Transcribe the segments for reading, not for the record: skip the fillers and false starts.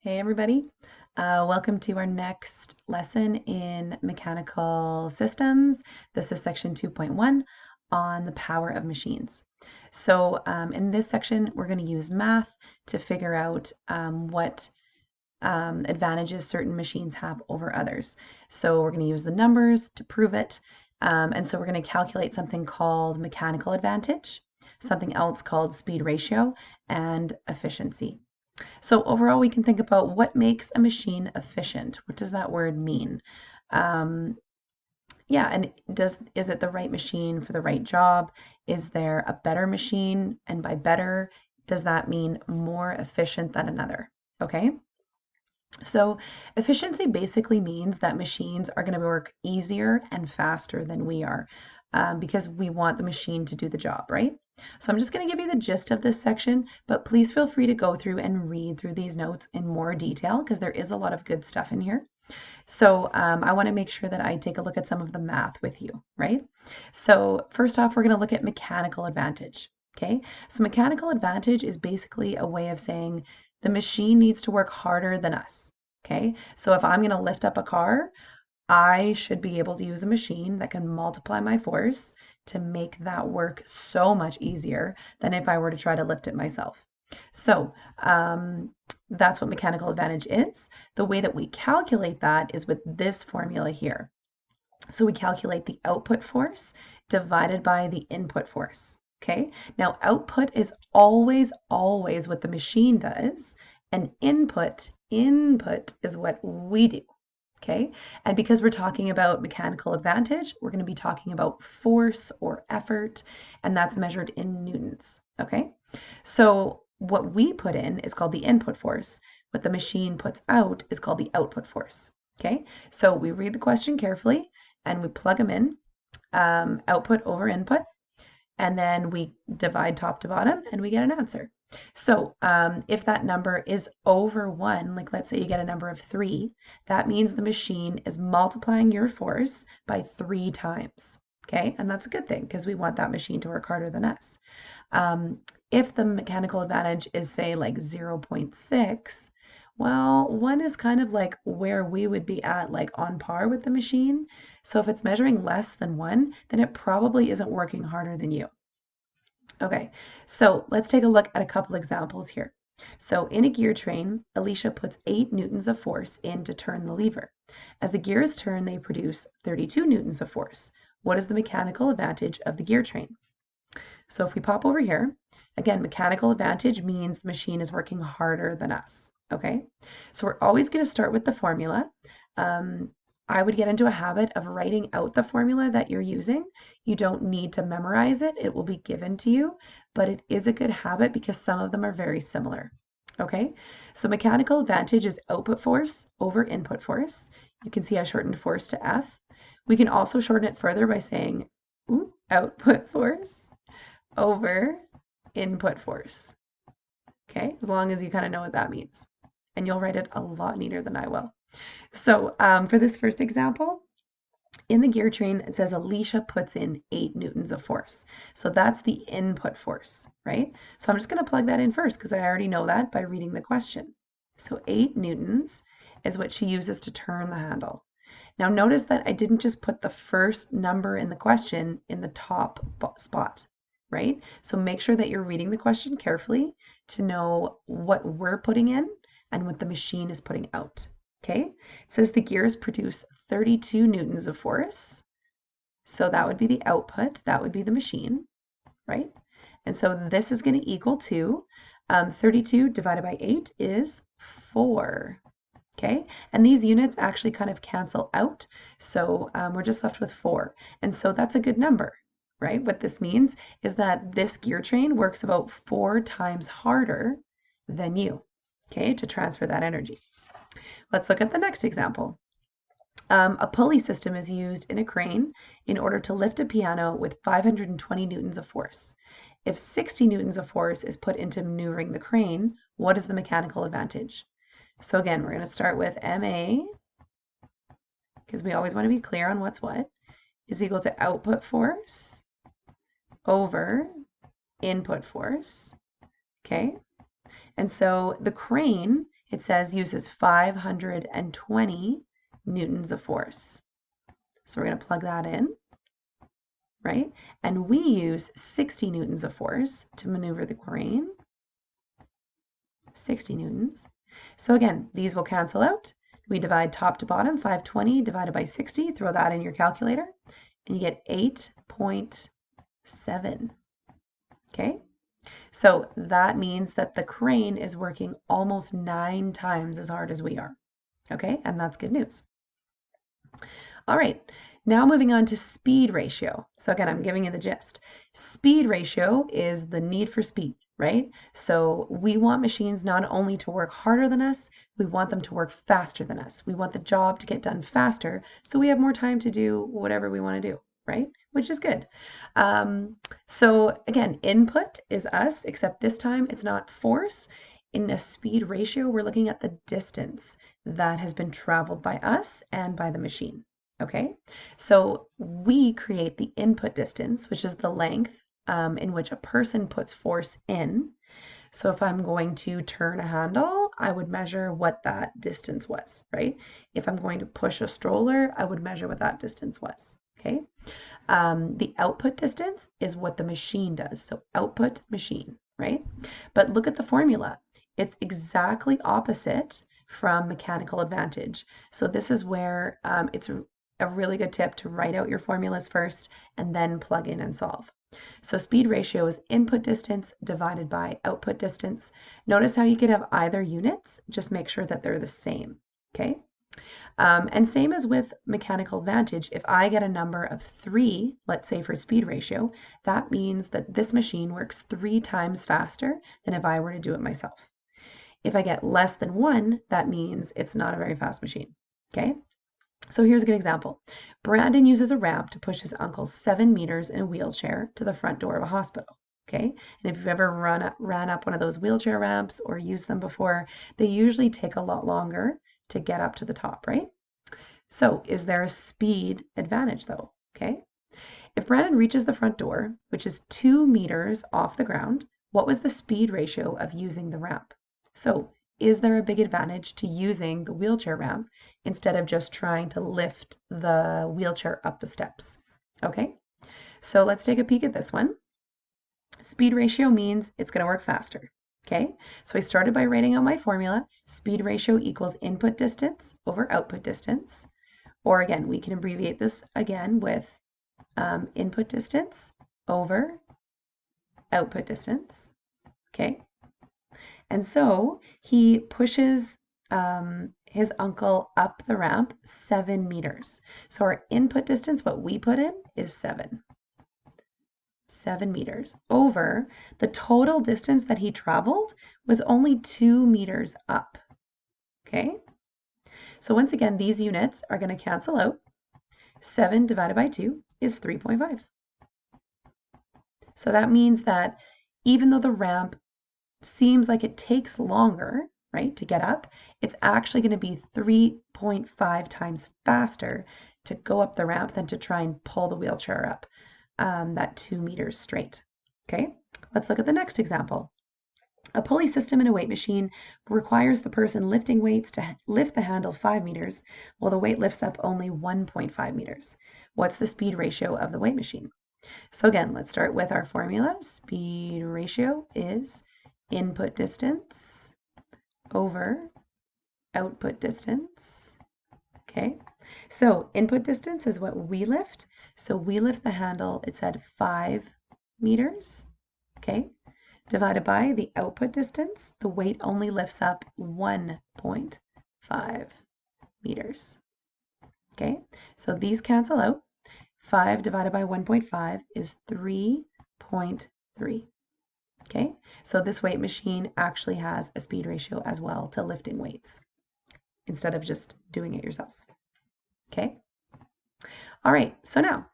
Hey everybody, welcome to our next lesson in mechanical systems. This is section 2.1 on the power of machines. So in this section, we're going to use math to figure out what advantages certain machines have over others. So we're going to use the numbers to prove it. And so we're going to calculate something called mechanical advantage, something else called speed ratio, and efficiency. So overall, we can think about what makes a machine efficient. What does that word mean? Um, yeah, and is it the right machine for the right job? Is there a better machine? And by better, does that mean more efficient than another? Okay. So efficiency basically means that machines are going to work easier and faster than we are because we want the machine to do the job, right? So I'm just going to give you the gist of this section, but please feel free to go through and read through these notes in more detail because there is a lot of good stuff in here. So I want to make sure that I take a look at some of the math with you, right? So first off, we're going to look at mechanical advantage. Okay, so mechanical advantage is basically a way of saying the machine needs to work harder than us. Okay, so if I'm going to lift up a car, I should be able to use a machine that can multiply my force to make that work so much easier than if I were to try to lift it myself. So that's what mechanical advantage is. The way that we calculate that is with this formula here. So we calculate the output force divided by the input force. Okay, now output is always what the machine does, and input is what we do. Okay, and because we're talking about mechanical advantage, we're going to be talking about force or effort, and that's measured in newtons. Okay, so what we put in is called the input force. What the machine puts out is called the output force. Okay, so we read the question carefully and we plug them in, output over input, and then we divide top to bottom and we get an answer. So if that number is over 1, like let's say you get a number of 3, that means the machine is multiplying your force by 3 times. Okay, and that's a good thing because we want that machine to work harder than us. If the mechanical advantage is say like 0.6, well, 1 is kind of like where we would be at, like on par with the machine. So if it's measuring less than 1, then it probably isn't working harder than you. Okay, so let's take a look at a couple examples here. So in a gear train, Alicia puts 8 newtons of force in to turn the lever. As the gears turn, they produce 32 newtons of force. What is the mechanical advantage of the gear train? So if we pop over here, again, mechanical advantage means the machine is working harder than us. Okay, so we're always going to start with the formula. I would get into a habit of writing out the formula that you're using. You don't need to memorize it, it will be given to you, but it is a good habit because some of them are very similar. Okay, so mechanical advantage is output force over input force. You can see I shortened force to F. We can also shorten it further by saying output force over input force. Okay, as long as you kind of know what that means. And you'll write it a lot neater than I will. So for this first example, in the gear train, it says Alicia puts in 8 newtons of force. So that's the input force, right? So I'm just going to plug that in first because I already know that by reading the question. So 8 newtons is what she uses to turn the handle. Now notice that I didn't just put the first number in the question in the top spot, right? So make sure that you're reading the question carefully to know what we're putting in and what the machine is putting out. Okay, it says the gears produce 32 newtons of force. So that would be the output, that would be the machine, right? And so this is going to equal to 32 divided by 8 is 4. Okay, and these units actually kind of cancel out. So we're just left with 4. And so that's a good number, right? What this means is that this gear train works about 4 times harder than you, okay, to transfer that energy. Let's look at the next example. A pulley system is used in a crane in order to lift a piano with 520 newtons of force. If 60 newtons of force is put into maneuvering the crane, what is the mechanical advantage? So again, we're going to start with MA, because we always want to be clear on what's what, is equal to output force over input force. Okay? And so the crane it says uses 520 newtons of force. So we're going to plug that in, right? And we use 60 newtons of force to maneuver the crane. 60 newtons. So again, these will cancel out. We divide top to bottom, 520 divided by 60, throw that in your calculator, and you get 8.7. Okay? So that means that the crane is working almost 9 times as hard as we are. Okay? And that's good news. All right, now moving on to speed ratio. So again, I'm giving you the gist. Speed ratio is the need for speed, right? So we want machines not only to work harder than us, we want them to work faster than us. We want the job to get done faster so we have more time to do whatever we want to do, right? Which is good. So again, input is us, except this time it's not force. In a speed ratio, we're looking at the distance that has been traveled by us and by the machine. Okay, so we create the input distance, which is the length in which a person puts force in. So if I'm going to turn a handle, I would measure what that distance was, right? If I'm going to push a stroller, I would measure what that distance was, okay? The output distance is what the machine does. So output machine, right? But look at the formula. It's exactly opposite from mechanical advantage. So this is where it's a really good tip to write out your formulas first and then plug in and solve. So speed ratio is input distance divided by output distance. Notice how you could have either units, just make sure that they're the same, okay? And same as with mechanical advantage, if I get a number of 3, let's say for speed ratio, that means that this machine works 3 times faster than if I were to do it myself. If I get less than 1, that means it's not a very fast machine, okay? So here's a good example. Brandon uses a ramp to push his uncle 7 meters in a wheelchair to the front door of a hospital. Okay, and if you've ever ran up one of those wheelchair ramps or used them before, they usually take a lot longer to get up to the top, right? So is there a speed advantage though? Okay, if Brandon reaches the front door, which is 2 meters off the ground, what was the speed ratio of using the ramp? So is there a big advantage to using the wheelchair ramp instead of just trying to lift the wheelchair up the steps? Okay, so let's take a peek at this one. Speed ratio means it's going to work faster. Okay, so I started by writing out my formula. Speed ratio equals input distance over output distance. Or again, we can abbreviate this again with input distance over output distance. Okay, and so he pushes his uncle up the ramp 7 meters. So our input distance, what we put in, is 7. 7 meters over the total distance that he traveled was only 2 meters up. Okay, so once again, these units are going to cancel out. 7 divided by 2 is 3.5. So that means that even though the ramp seems like it takes longer, right, to get up, it's actually going to be 3.5 times faster to go up the ramp than to try and pull the wheelchair up that 2 meters straight. Okay, let's look at the next example. A pulley system in a weight machine requires the person lifting weights to lift the handle 5 meters, while the weight lifts up only 1.5 meters. What's the speed ratio of the weight machine? So again, let's start with our formula. Speed ratio is input distance over output distance. Okay, so input distance is what we lift. So we lift the handle, it said 5 meters. Okay, divided by the output distance, the weight only lifts up 1.5 meters. Okay, so these cancel out. 5 divided by 1.5 is 3.3. Okay, so this weight machine actually has a speed ratio as well to lifting weights instead of just doing it yourself. Okay, all right, so now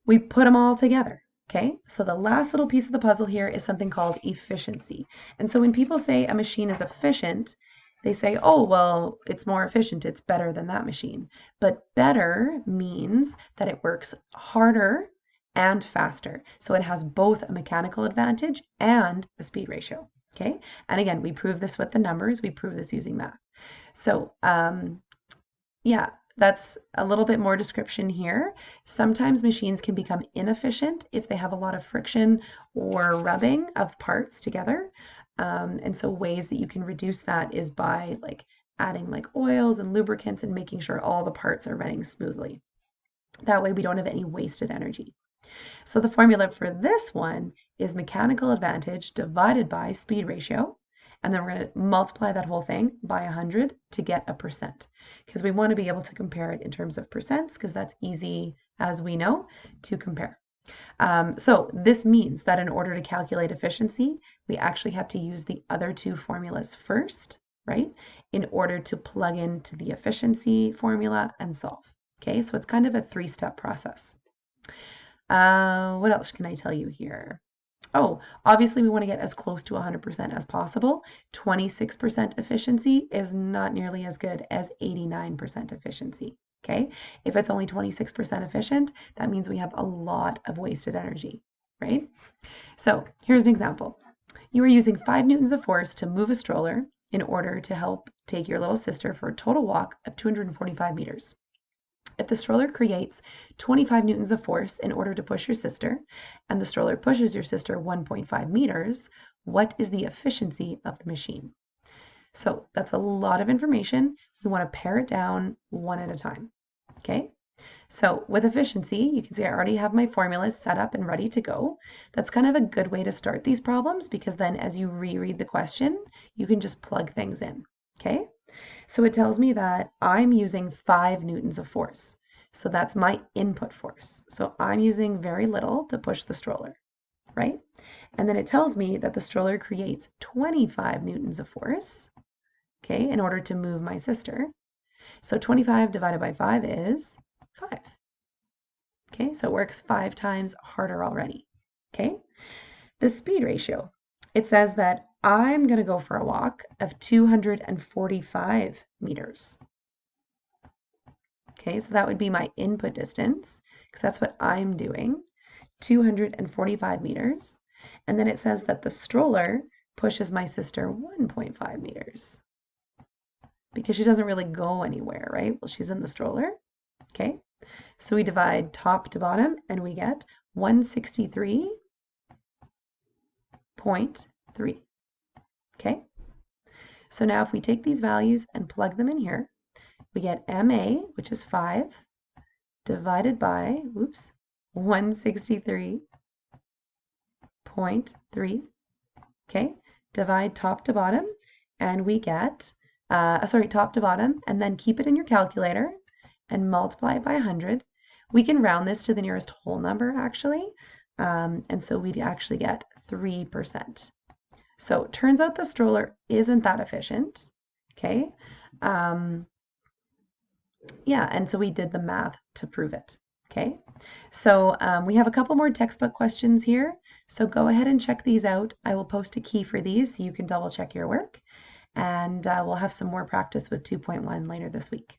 we put them all together. Okay, so the last little piece of the puzzle here is something called efficiency. And so when people say a machine is efficient, they say, oh, well, it's more efficient, it's better than that machine. But better means that it works harder and faster. So it has both a mechanical advantage and a speed ratio. Okay, and again, we prove this with the numbers, we prove this using math. So yeah, that's a little bit more description here. Sometimes machines can become inefficient if they have a lot of friction or rubbing of parts together. And so ways that you can reduce that is by like adding like oils and lubricants and making sure all the parts are running smoothly. That way we don't have any wasted energy. So the formula for this one is mechanical advantage divided by speed ratio. And then we're going to multiply that whole thing by 100 to get a percent, because we want to be able to compare it in terms of percents, because that's easy, as we know, to compare. So this means that in order to calculate efficiency, we actually have to use the other two formulas first, right, in order to plug into the efficiency formula and solve. Okay, so it's kind of a three-step process. What else can I tell you here? Oh, obviously we want to get as close to 100% as possible. 26% efficiency is not nearly as good as 89% efficiency. Okay, if it's only 26% efficient, that means we have a lot of wasted energy, right? So here's an example. You are using 5 newtons of force to move a stroller in order to help take your little sister for a total walk of 245 meters. If the stroller creates 25 newtons of force in order to push your sister, and the stroller pushes your sister 1.5 meters, what is the efficiency of the machine? So that's a lot of information. We want to pare it down one at a time. Okay? So with efficiency, you can see I already have my formulas set up and ready to go. That's kind of a good way to start these problems, because then as you reread the question, you can just plug things in. Okay? So it tells me that I'm using 5 newtons of force. So that's my input force. So I'm using very little to push the stroller, right? And then it tells me that the stroller creates 25 newtons of force, okay, in order to move my sister. So 25 divided by 5 is 5. Okay, so it works 5 times harder already. Okay, the speed ratio. It says that I'm going to go for a walk of 245 meters. Okay, so that would be my input distance, because that's what I'm doing, 245 meters. And then it says that the stroller pushes my sister 1.5 meters, because she doesn't really go anywhere, right? Well, she's in the stroller. Okay, so we divide top to bottom and we get 163.3. Okay, so now if we take these values and plug them in here, we get MA, which is 5, divided by, 163.3. Okay, divide top to bottom, and we get, top to bottom, and then keep it in your calculator and multiply it by 100. We can round this to the nearest whole number, actually, and so we'd actually get 3%. So it turns out the stroller isn't that efficient, okay? Yeah, and so we did the math to prove it, okay? So we have a couple more textbook questions here, so go ahead and check these out. I will post a key for these so you can double check your work, and we'll have some more practice with 2.1 later this week.